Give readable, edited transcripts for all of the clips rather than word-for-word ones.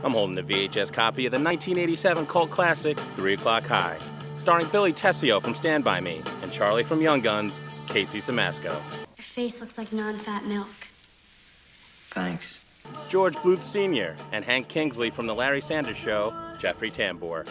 I'm holding a VHS copy of the 1987 cult classic, 3 O'Clock High, starring Billy Tessio from Stand By Me and Charlie from Young Guns, Casey Simasco. Your face looks like non-fat milk. Thanks. George Bluth Sr. and Hank Kingsley from The Larry Sanders Show, Jeffrey Tambor.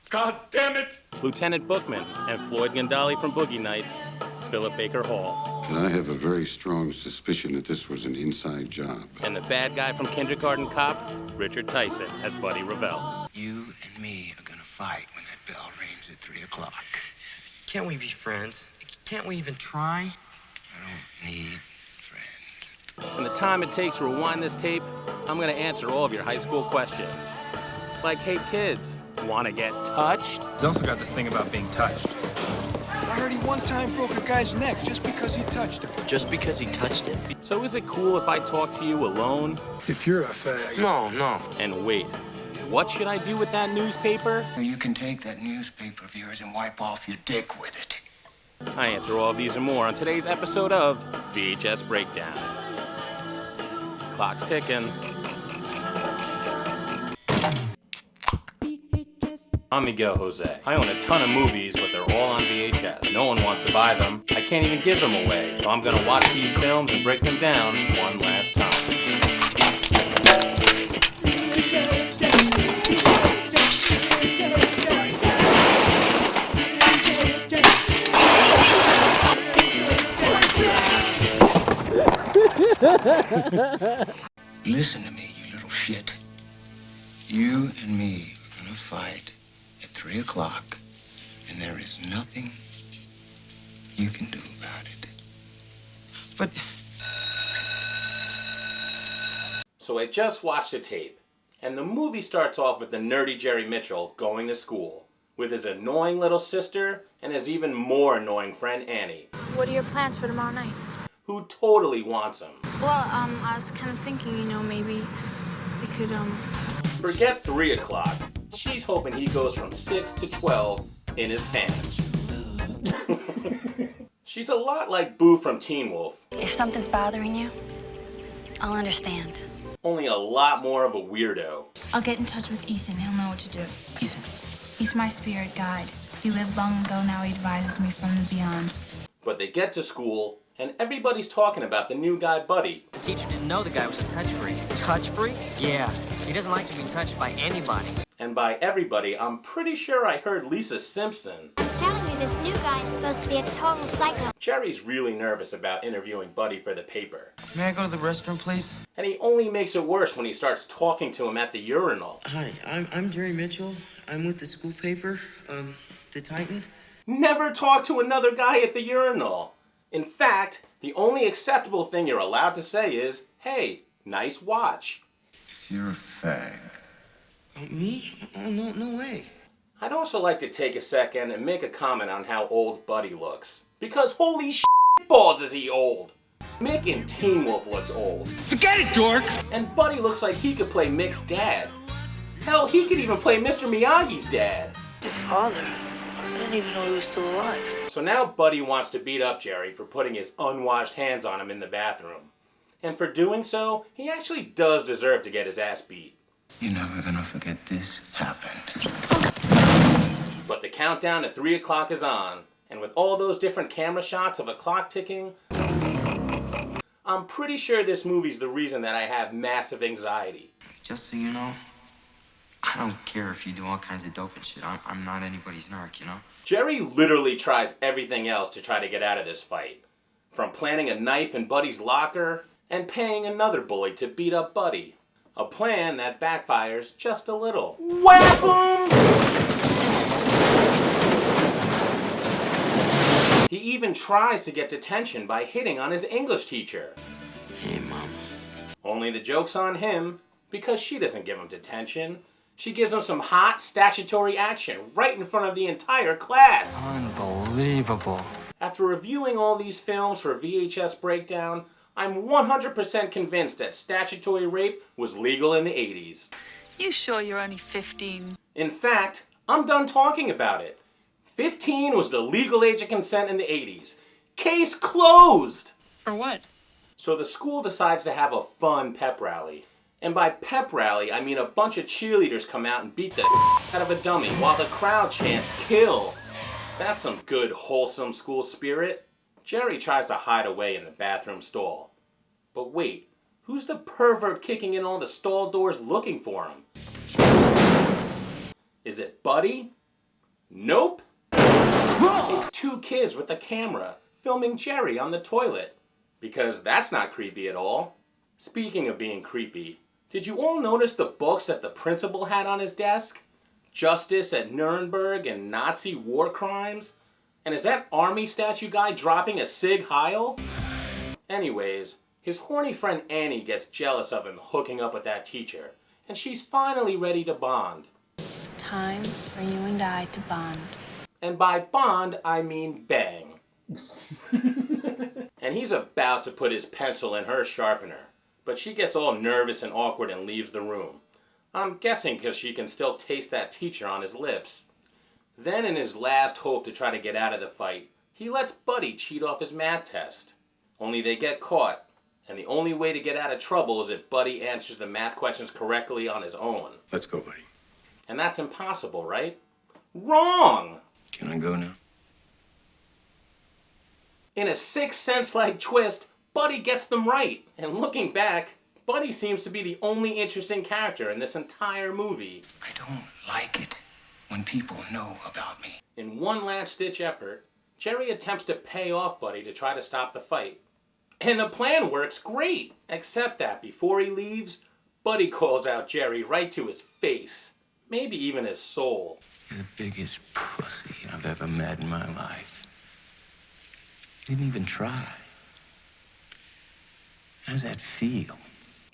God damn it! Lieutenant Bookman and Floyd Gandali from Boogie Nights, Philip Baker Hall. And I have a very strong suspicion that this was an inside job. And the bad guy from Kindergarten Cop, Richard Tyson as Buddy Revell. You and me are gonna fight when that bell rings at 3 o'clock. Can't we be friends? Can't we even try? I don't need friends. In the time it takes to rewind this tape, I'm gonna answer all of your high school questions. Like, hey kids, wanna get touched? He's also got this thing about being touched. I heard he one time broke a guy's neck just because he touched him. Just because he touched it? So is it cool if I talk to you alone? If you're a fag. No. And wait, what should I do with that newspaper? You can take that newspaper of yours and wipe off your dick with it. I answer all of these and more on today's episode of VHS Breakdown. Clock's ticking. I'm Miguel Jose. I own a ton of movies, but they're all on VHS. No one wants to buy them. I can't even give them away. So I'm gonna watch these films and break them down one last time. Listen to me, you little shit. You and me are gonna fight at 3 o'clock, and there is nothing you can do about it. But... So I just watched the tape, and the movie starts off with the nerdy Jerry Mitchell going to school, with his annoying little sister and his even more annoying friend Annie, What are your plans for tomorrow night? who totally wants him. Well, I was kind of thinking, maybe we could, Forget 3 o'clock. She's hoping he goes from 6 to 12 in his pants. She's a lot like Boo from Teen Wolf. If something's bothering you, I'll understand. Only a lot more of a weirdo. I'll get in touch with Ethan. He'll know what to do. Ethan. He's my spirit guide. He lived long ago, now he advises me from the beyond. But they get to school, and everybody's talking about the new guy, Buddy. The teacher didn't know the guy was a touch freak. Touch freak? Yeah. He doesn't like to be touched by anybody. And by everybody, I'm pretty sure I heard Lisa Simpson. I'm telling you, this new guy is supposed to be a total psycho. Jerry's really nervous about interviewing Buddy for the paper. May I go to the restroom, please? And he only makes it worse when he starts talking to him at the urinal. Hi, I'm Jerry Mitchell. I'm with the school paper, the Titan. Never talk to another guy at the urinal. In fact, the only acceptable thing you're allowed to say is, hey, nice watch. If you're a fag. Oh, me? Oh, no way. I'd also like to take a second and make a comment on how old Buddy looks. Because holy balls is he old. Mick in Teen Wolf looks old. Forget it, dork! And Buddy looks like he could play Mick's dad. Hell, he could even play Mr. Miyagi's dad. His father? I didn't even know he was still alive. So now Buddy wants to beat up Jerry for putting his unwashed hands on him in the bathroom. And for doing so, he actually does deserve to get his ass beat. You're never gonna forget this happened. But the countdown to 3 o'clock is on, and with all those different camera shots of a clock ticking, I'm pretty sure this movie's the reason that I have massive anxiety. Just so you know, I don't care if you do all kinds of dope and shit. I'm not anybody's narc, Jerry literally tries everything else to try to get out of this fight. From planting a knife in Buddy's locker, and paying another bully to beat up Buddy. A plan that backfires just a little. Whap 'em! He even tries to get detention by hitting on his English teacher. Hey, Mom. Only the joke's on him, because she doesn't give him detention. She gives him some hot statutory action right in front of the entire class. Unbelievable. After reviewing all these films for VHS Breakdown, I'm 100% convinced that statutory rape was legal in the 80s. You sure you're only 15? In fact, I'm done talking about it. 15 was the legal age of consent in the 80s. Case closed! For what? So the school decides to have a fun pep rally. And by pep rally, I mean a bunch of cheerleaders come out and beat the out of a dummy while the crowd chants kill. That's some good, wholesome school spirit. Jerry tries to hide away in the bathroom stall. But wait, who's the pervert kicking in all the stall doors looking for him? Is it Buddy? Nope. It's two kids with a camera filming Jerry on the toilet. Because that's not creepy at all. Speaking of being creepy, did you all notice the books that the principal had on his desk? Justice at Nuremberg and Nazi war crimes? And is that army statue guy dropping a Sig Heil? Anyways, his horny friend Annie gets jealous of him hooking up with that teacher, and she's finally ready to bond. It's time for you and I to bond. And by bond, I mean bang. And he's about to put his pencil in her sharpener, but she gets all nervous and awkward and leaves the room. I'm guessing because she can still taste that teacher on his lips. Then in his last hope to try to get out of the fight, he lets Buddy cheat off his math test. Only they get caught, and the only way to get out of trouble is if Buddy answers the math questions correctly on his own. Let's go, buddy. And that's impossible, right? Wrong! Can I go now? In a Sixth Sense-like twist, Buddy gets them right. And looking back, Buddy seems to be the only interesting character in this entire movie. I don't like it when people know about me. In one last-ditch effort, Jerry attempts to pay off Buddy to try to stop the fight. And the plan works great, except that before he leaves, Buddy calls out Jerry right to his face. Maybe even his soul. You're the biggest pussy I've ever met in my life. You didn't even try. How's that feel?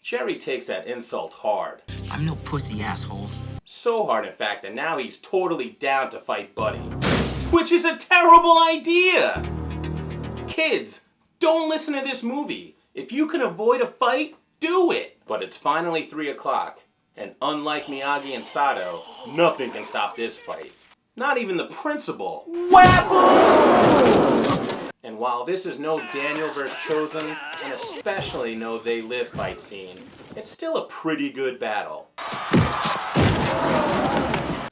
Jerry takes that insult hard. I'm no pussy, asshole. So hard, in fact, that now he's totally down to fight Buddy. Which is a terrible idea! Kids, don't listen to this movie. If you can avoid a fight, do it! But it's finally 3 o'clock, and unlike Miyagi and Sato, nothing can stop this fight. Not even the principal. Wahoo! And while this is no Daniel vs. Chosen, and especially no They Live fight scene, it's still a pretty good battle.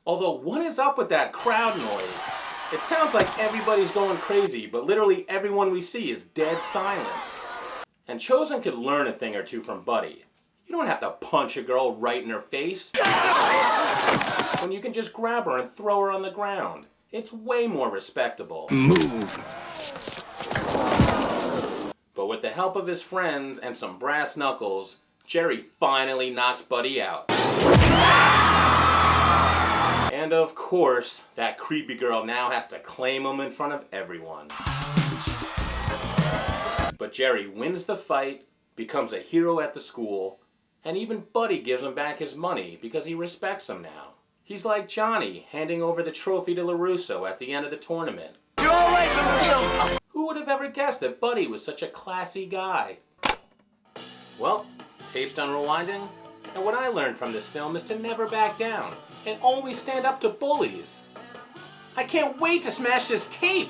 Although, what is up with that crowd noise? It sounds like everybody's going crazy, but literally everyone we see is dead silent. And Chosen could learn a thing or two from Buddy. You don't have to punch a girl right in her face. When you can just grab her and throw her on the ground. It's way more respectable. Move! But with the help of his friends and some brass knuckles, Jerry finally knocks Buddy out. And of course, that creepy girl now has to claim him in front of everyone. But Jerry wins the fight, becomes a hero at the school, and even Buddy gives him back his money because he respects him now. He's like Johnny handing over the trophy to LaRusso at the end of the tournament. You're all right, Miguel. Who would have ever guessed that Buddy was such a classy guy? Well, tape's done rewinding, and what I learned from this film is to never back down and always stand up to bullies. I can't wait to smash this tape!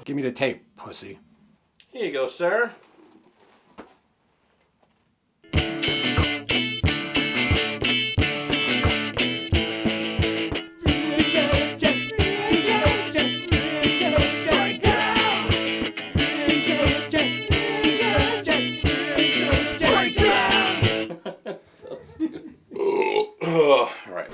Give me the tape, pussy. Here you go, sir. So stupid. All right.